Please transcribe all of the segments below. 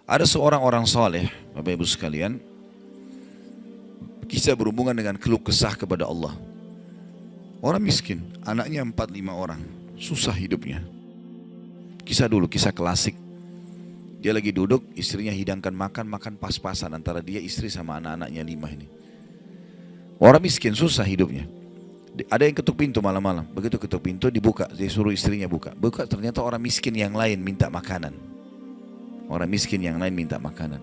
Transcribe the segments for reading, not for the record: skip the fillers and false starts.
Ada seorang orang soleh, Bapak Ibu sekalian, kisah berhubungan dengan keluh kesah kepada Allah. Orang miskin, anaknya 4-5 orang, susah hidupnya. Kisah dulu, kisah klasik. Dia lagi duduk, istrinya hidangkan makan, makan pas-pasan antara dia, istri sama anak-anaknya 5 ini. Orang miskin, susah hidupnya. Ada yang ketuk pintu malam-malam, begitu ketuk pintu dibuka, dia suruh istrinya buka. Buka, ternyata orang miskin yang lain minta makanan. Orang miskin yang lain minta makanan.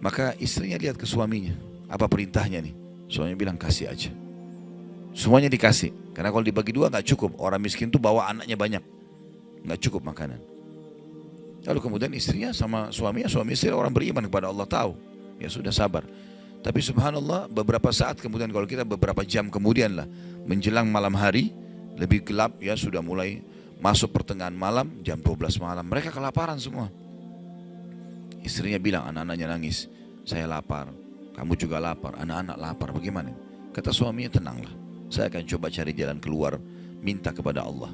Maka istrinya lihat ke suaminya, apa perintahnya nih? Suaminya bilang kasih aja. Semuanya dikasih, karena kalau dibagi dua gak cukup. Orang miskin tuh bawa anaknya banyak, gak cukup makanan. Lalu kemudian istrinya sama suaminya, suami istri orang beriman kepada Allah, tahu. Ya sudah, sabar. Tapi subhanallah, beberapa saat kemudian, kalau kita beberapa jam kemudian lah, menjelang malam hari, lebih gelap ya, sudah mulai masuk pertengahan malam, jam 12 malam, mereka kelaparan semua. Istrinya bilang, anak-anaknya nangis, saya lapar, kamu juga lapar, anak-anak lapar, bagaimana? Kata suaminya, tenanglah, saya akan coba cari jalan keluar, minta kepada Allah.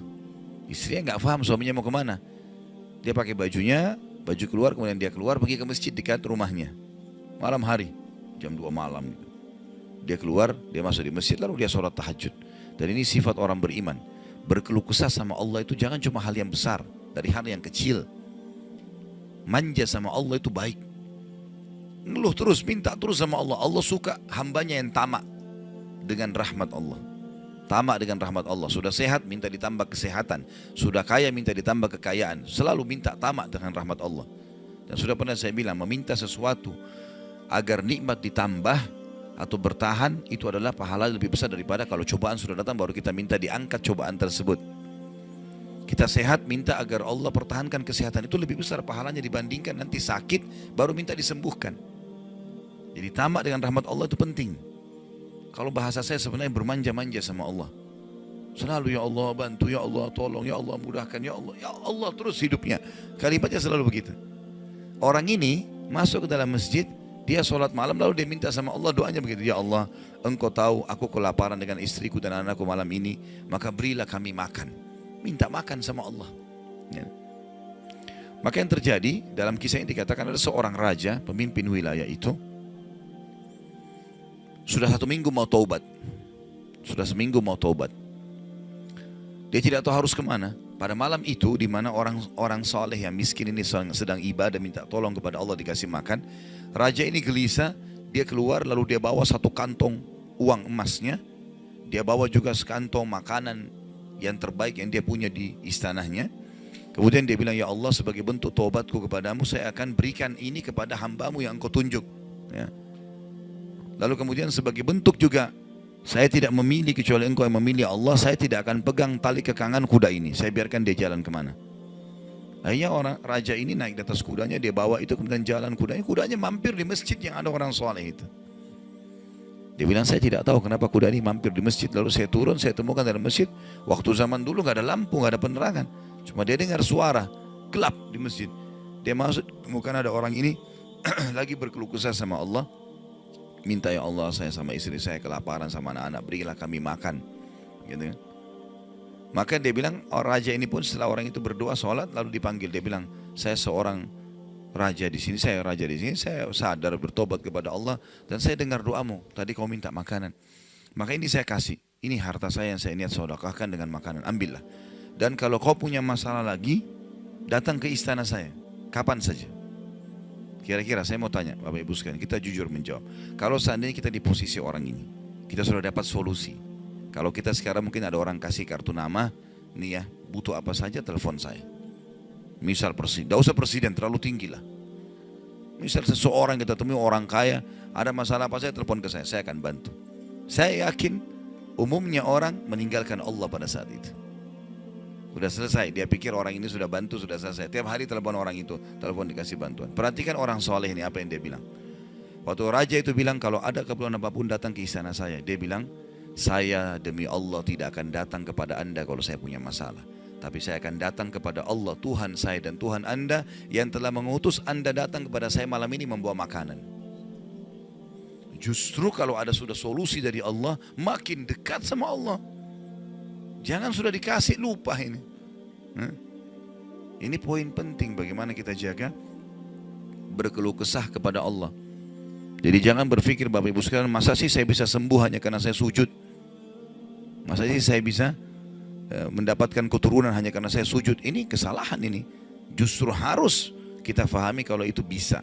Istrinya nggak paham suaminya mau kemana. Dia pakai bajunya, baju keluar, kemudian dia keluar pergi ke masjid dekat rumahnya. Malam hari, jam 2 malam. Dia keluar, dia masuk di masjid, lalu dia sholat tahajud. Dan ini sifat orang beriman. Berkeluh kesah sama Allah itu jangan cuma hal yang besar, dari hal yang kecil. Manja sama Allah itu baik. Ngeluh terus, minta terus sama Allah. Allah suka hambanya yang tamak dengan rahmat Allah. Tamak dengan rahmat Allah. Sudah sehat, minta ditambah kesehatan. Sudah kaya, minta ditambah kekayaan. Selalu minta tamak dengan rahmat Allah. Dan sudah pernah saya bilang, meminta sesuatu agar nikmat ditambah atau bertahan, itu adalah pahala lebih besar daripada kalau cobaan sudah datang baru kita minta diangkat cobaan tersebut. Kita sehat, minta agar Allah pertahankan kesehatan, itu lebih besar pahalanya dibandingkan nanti sakit baru minta disembuhkan. Jadi tamak dengan rahmat Allah itu penting. Kalau bahasa saya sebenarnya bermanja-manja sama Allah. Selalu ya Allah bantu, ya Allah tolong, ya Allah mudahkan, ya Allah terus hidupnya. Kalimatnya selalu begitu. Orang ini masuk ke dalam masjid, dia sholat malam lalu dia minta sama Allah, doanya begitu. Ya Allah, engkau tahu aku kelaparan dengan istriku dan anakku malam ini, maka berilah kami makan. Minta makan sama Allah. Ya. Maka yang terjadi dalam kisah ini dikatakan ada seorang raja, pemimpin wilayah itu, sudah 1 minggu mau taubat. Sudah seminggu mau taubat. Dia tidak tahu harus kemana. Pada malam itu, di mana orang soleh yang miskin ini sedang ibadah, minta tolong kepada Allah dikasih makan. Raja ini gelisah, dia keluar lalu dia bawa 1 kantong uang emasnya. Dia bawa juga sekantong makanan yang terbaik yang dia punya di istananya. Kemudian dia bilang, ya Allah sebagai bentuk taubatku kepadamu, saya akan berikan ini kepada hambamu yang engkau tunjuk. Ya. Lalu kemudian sebagai bentuk juga, saya tidak memilih kecuali engkau yang memilih Allah, saya tidak akan pegang tali kekangan kuda ini, saya biarkan dia jalan kemana. Akhirnya orang raja ini naik di atas kudanya, dia bawa itu kemudian jalan kudanya, kudanya mampir di masjid yang ada orang soleh itu. Dia bilang, saya tidak tahu kenapa kuda ini mampir di masjid. Lalu saya turun, saya temukan dalam masjid. Waktu zaman dulu gak ada lampu, gak ada penerangan. Cuma dia dengar suara, gelap di masjid. Dia masuk, temukan ada orang ini lagi berkeluh kesah sama Allah. Minta, ya Allah saya sama istri saya kelaparan sama anak-anak, berilah kami makan. Gitu kan. Maka dia bilang, raja ini pun setelah orang itu berdoa, sholat, lalu dipanggil. Dia bilang, saya seorang raja di sini, saya raja di sini, saya sadar bertobat kepada Allah dan saya dengar doamu. Tadi kau minta makanan, maka ini saya kasih. Ini harta saya yang saya niat sedekahkan dengan makanan. Ambillah. Dan kalau kau punya masalah lagi, datang ke istana saya, kapan saja. Kira-kira saya mau tanya, Bapak Ibu sekalian, kita jujur menjawab. Kalau seandainya kita di posisi orang ini, kita sudah dapat solusi. Kalau kita sekarang mungkin ada orang kasih kartu nama, nih ya, butuh apa saja telepon saya. Misal presiden, tidak usah presiden, terlalu tinggi lah. Misal seseorang kita temui orang kaya, ada masalah apa saya telepon ke saya akan bantu. Saya yakin umumnya orang meninggalkan Allah pada saat itu. Sudah selesai, dia pikir orang ini sudah bantu, sudah selesai. Tiap hari telepon orang itu, telepon dikasih bantuan. Perhatikan orang soleh ini apa yang dia bilang. Waktu raja itu bilang kalau ada keperluan apapun datang ke istana saya. Dia bilang, saya demi Allah tidak akan datang kepada anda kalau saya punya masalah. Tapi saya akan datang kepada Allah, Tuhan saya dan Tuhan anda yang telah mengutus anda datang kepada saya malam ini membawa makanan. Justru kalau ada sudah solusi dari Allah, makin dekat sama Allah. Jangan sudah dikasih lupa ini. Ini poin penting bagaimana kita jaga berkeluh kesah kepada Allah. Jadi jangan berpikir Bapak Ibu sekalian, masa sih saya bisa sembuh hanya karena saya sujud? Masa sih saya bisa mendapatkan keturunan hanya karena saya sujud? Ini kesalahan ini. Justru harus kita fahami kalau itu bisa.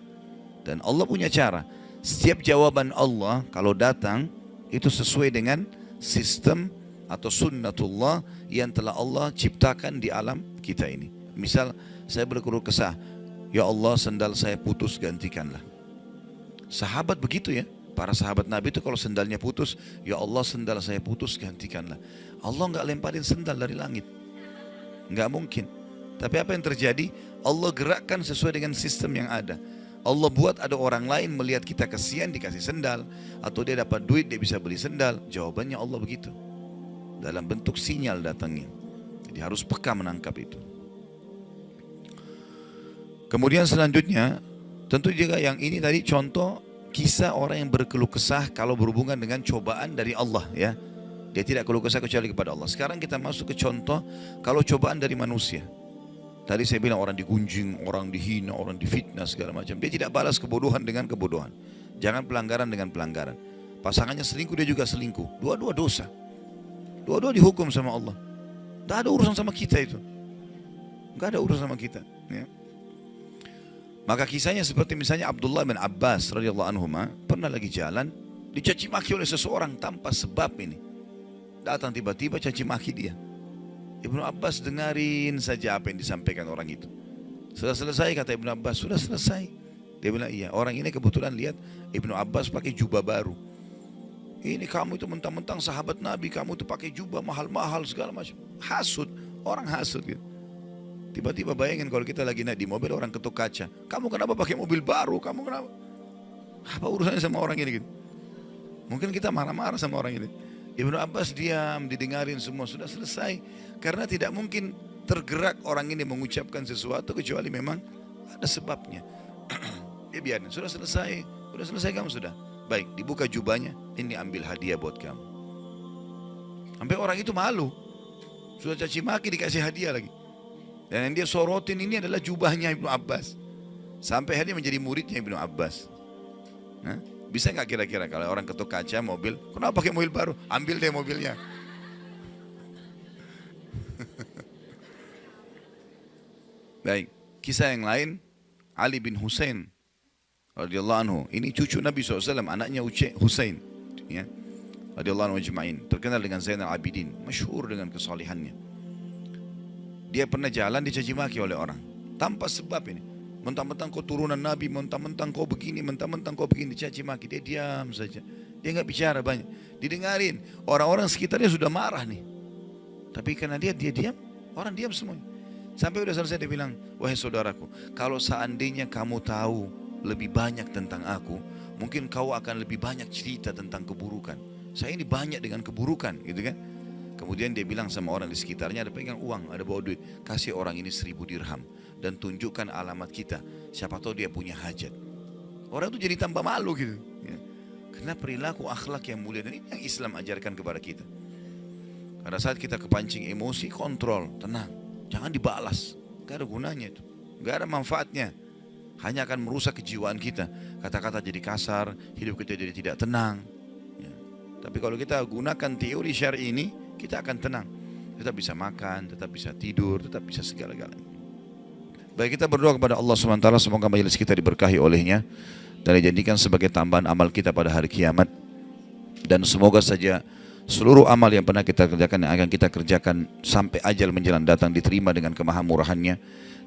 Dan Allah punya cara. Setiap jawaban Allah kalau datang itu sesuai dengan sistem atau sunnatullah yang telah Allah ciptakan di alam kita ini. Misal saya berkeluh kesah, ya Allah sendal saya putus, gantikanlah. Sahabat begitu ya, para sahabat Nabi itu kalau sendalnya putus, ya Allah sendal saya putus, gantikanlah. Allah nggak lemparin sendal dari langit, nggak mungkin. Tapi apa yang terjadi? Allah gerakkan sesuai dengan sistem yang ada. Allah buat ada orang lain melihat kita kasihan dikasih sendal, atau dia dapat duit dia bisa beli sendal. Jawabannya Allah begitu, dalam bentuk sinyal datangnya. Jadi harus peka menangkap itu. Kemudian selanjutnya, tentu juga yang ini tadi contoh kisah orang yang berkeluh kesah kalau berhubungan dengan cobaan dari Allah ya. Dia tidak keluh kesah kecuali kepada Allah. Sekarang kita masuk ke contoh kalau cobaan dari manusia. Tadi saya bilang orang digunjing, orang dihina, orang difitnah segala macam. Dia tidak balas kebodohan dengan kebodohan. Jangan pelanggaran dengan pelanggaran. Pasangannya selingkuh, dia juga selingkuh. Dua-dua dosa. Dua-dua dihukum sama Allah. Tidak ada urusan sama kita itu. Tidak ada urusan sama kita. Ya. Maka kisahnya seperti misalnya Abdullah bin Abbas radhiyallahu anhuma pernah lagi jalan dicaci maki oleh seseorang tanpa sebab ini. Datang tiba-tiba caci maki dia. Ibnu Abbas dengarin saja apa yang disampaikan orang itu. Sudah selesai kata Ibnu Abbas, sudah selesai. Dia bilang iya, orang ini kebetulan lihat Ibnu Abbas pakai jubah baru. Ini kamu itu mentang-mentang sahabat Nabi, kamu itu pakai jubah mahal-mahal segala macam. Hasud, orang hasud gitu. Tiba-tiba bayangin kalau kita lagi naik di mobil orang ketuk kaca. Kamu kenapa pakai mobil baru? Kamu kenapa? Apa urusannya sama orang ini gitu? Mungkin kita marah-marah sama orang ini. Ibnu Abbas diam, didengarin semua, sudah selesai. Karena tidak mungkin tergerak orang ini mengucapkan sesuatu kecuali memang ada sebabnya. Ya biarin, sudah selesai kamu sudah. Baik, dibuka jubahnya, ini ambil hadiah buat kamu. Sampai orang itu malu. Sudah caci maki dikasih hadiah lagi. Dan yang dia sorotin ini adalah jubahnya Ibnu Abbas. Sampai dia menjadi muridnya Ibnu Abbas. Nah, bisa nggak kira-kira kalau orang ketuk kaca mobil, kenapa pakai mobil baru? Ambil deh mobilnya. Baik, kisah yang lain, Ali bin Husain radhiyallahu anhu. Ini cucu Nabi SAW, anaknya Husain. Ya, radhiyallahu anhu ajma'in. Terkenal dengan Zainal Abidin, masyhur dengan kesalihannya. Dia pernah jalan dicaci maki oleh orang tanpa sebab ini. Mentang-mentang kau turunan Nabi, mentang-mentang kau begini, mentang-mentang kau begini, dicaci maki. Dia diam saja. Dia nggak bicara banyak. Didengarin. Orang-orang sekitarnya sudah marah nih. Tapi karena dia diam, orang diam semuanya. Sampai udah selesai dia bilang, wahai saudaraku, kalau seandainya kamu tahu lebih banyak tentang aku, mungkin kau akan lebih banyak cerita tentang keburukan. Saya ini banyak dengan keburukan, gitu kan? Kemudian dia bilang sama orang di sekitarnya, ada pegang uang, ada bawa duit, kasih orang ini 1000 dirham dan tunjukkan alamat kita. Siapa tahu dia punya hajat. Orang itu jadi tambah malu gitu. Ya. Karena perilaku akhlak yang mulia dan ini yang Islam ajarkan kepada kita. Pada saat kita kepancing emosi, kontrol, tenang, jangan dibalas. Gak ada gunanya itu, gak ada manfaatnya. Hanya akan merusak kejiwaan kita. Kata-kata jadi kasar, hidup kita jadi tidak tenang. Ya. Tapi kalau kita gunakan teori syar'i ini, kita akan tenang, tetap bisa makan, tetap bisa tidur, tetap bisa segala-galanya. Baik, kita berdoa kepada Allah SWT, semoga majelis kita diberkahi olehnya dan dijadikan sebagai tambahan amal kita pada hari kiamat. Dan semoga saja seluruh amal yang pernah kita kerjakan, yang akan kita kerjakan sampai ajal menjelang datang diterima dengan kemahamurahannya.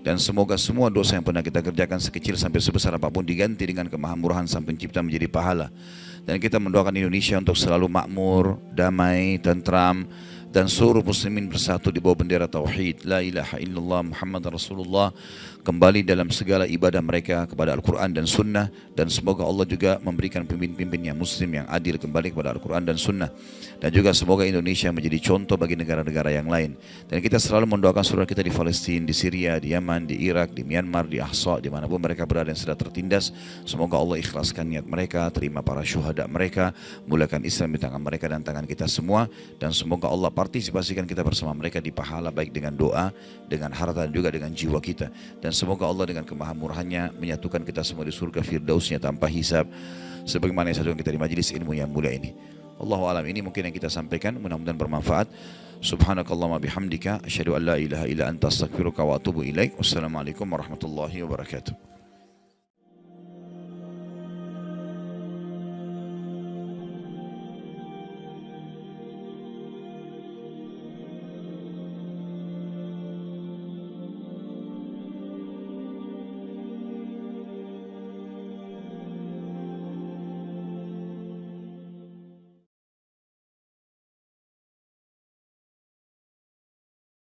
Dan semoga semua dosa yang pernah kita kerjakan sekecil sampai sebesar apapun diganti dengan kemahamurahan Sang Pencipta menjadi pahala. Dan kita mendoakan Indonesia untuk selalu makmur, damai, tentram, dan seluruh muslimin bersatu di bawah bendera tauhid, la ilaha illallah Muhammad Rasulullah, kembali dalam segala ibadah mereka kepada Al-Quran dan Sunnah. Dan semoga Allah juga memberikan pemimpin-pemimpin yang muslim, yang adil, kembali kepada Al-Quran dan Sunnah. Dan juga semoga Indonesia menjadi contoh bagi negara-negara yang lain. Dan kita selalu mendoakan saudara kita di Palestina, di Syria, di Yaman, di Irak, di Myanmar, di Ahsa, dimanapun mereka berada yang sedang tertindas. Semoga Allah ikhlaskan niat mereka, terima para syuhada mereka, mulakan Islam di tangan mereka dan tangan kita semua. Dan semoga Allah partisipasikan kita bersama mereka di pahala, baik dengan doa, dengan harta, dan juga dengan jiwa kita. Dan semoga Allah dengan kemahamurahannya menyatukan kita semua di surga firdausnya tanpa hisab, sebagaimana yang satukan kita di majelis ilmu yang mulia ini. Allahu alam, ini mungkin yang kita sampaikan, mudah-mudahan bermanfaat. Subhanakallahumma bihamdika asyhadu an la ilaha illa anta astaghfiruka wa atubu ilaik. Wassalamualaikum warahmatullahi wabarakatuh.